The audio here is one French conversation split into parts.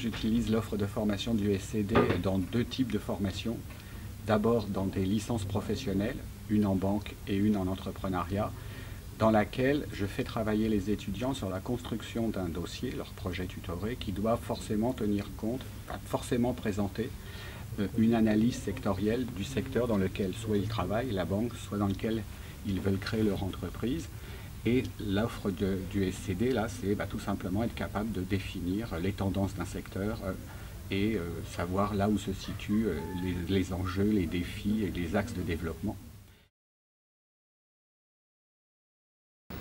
J'utilise l'offre de formation du SCD dans deux types de formations. D'abord dans des licences professionnelles, une en banque et une en entrepreneuriat, dans laquelle je fais travailler les étudiants sur la construction d'un dossier, leur projet tutoré, qui doit forcément tenir compte, forcément présenter une analyse sectorielle du secteur dans lequel soit ils travaillent, la banque, soit dans lequel ils veulent créer leur entreprise. Et l'offre du SCD, là, c'est tout simplement être capable de définir les tendances d'un secteur et savoir là où se situent les enjeux, les défis et les axes de développement.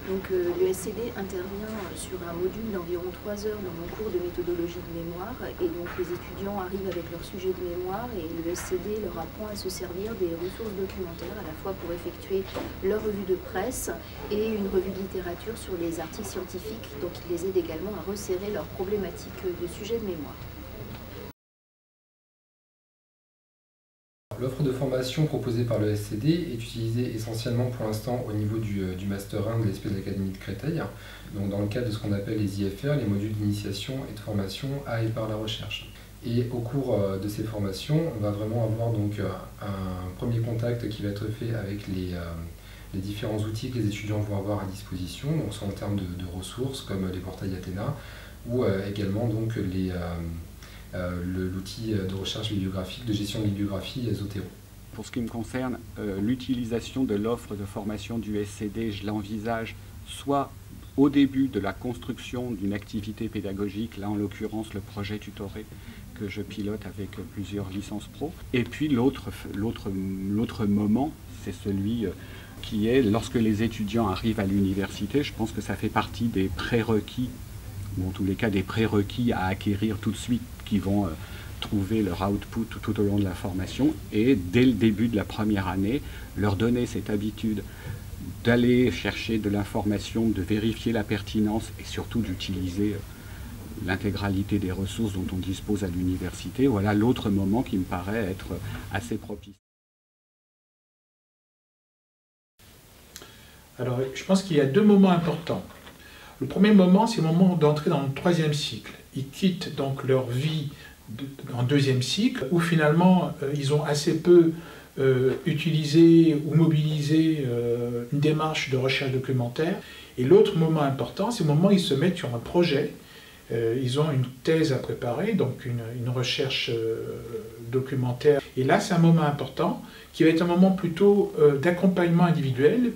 Donc le SCD intervient sur un module d'environ 3 heures dans mon cours de méthodologie de mémoire, et donc les étudiants arrivent avec leur sujet de mémoire et le SCD leur apprend à se servir des ressources documentaires à la fois pour effectuer leur revue de presse et une revue de littérature sur les articles scientifiques, donc il les aide également à resserrer leurs problématiques de sujet de mémoire. L'offre de formation proposée par le SCD est utilisée essentiellement pour l'instant au niveau du Master 1 de l'ESPES Académie de Créteil, donc dans le cadre de ce qu'on appelle les IFR, les modules d'initiation et de formation à et par la recherche. Et au cours de ces formations, on va vraiment avoir donc un premier contact qui va être fait avec les différents outils que les étudiants vont avoir à disposition, donc soit en termes de ressources comme les portails Athéna ou également donc l'outil de recherche bibliographique, de gestion de bibliographie Zotero. Pour ce qui me concerne, l'utilisation de l'offre de formation du SCD, je l'envisage soit au début de la construction d'une activité pédagogique, là en l'occurrence le projet tutoré que je pilote avec plusieurs licences pro, et puis l'autre moment, c'est celui qui est lorsque les étudiants arrivent à l'université. Je pense que ça fait partie des prérequis, ou en tous les cas des prérequis à acquérir tout de suite, qui vont trouver leur output tout au long de la formation, et dès le début de la première année, leur donner cette habitude d'aller chercher de l'information, de vérifier la pertinence et surtout d'utiliser l'intégralité des ressources dont on dispose à l'université. Voilà l'autre moment qui me paraît être assez propice. Alors, je pense qu'il y a deux moments importants. Le premier moment, c'est le moment d'entrer dans le troisième cycle. Ils quittent donc leur vie en deuxième cycle, où finalement ils ont assez peu utilisé ou mobilisé une démarche de recherche documentaire. Et l'autre moment important, c'est le moment où ils se mettent sur un projet. Ils ont une thèse à préparer, donc une recherche documentaire. Et là, c'est un moment important qui va être un moment plutôt d'accompagnement individuel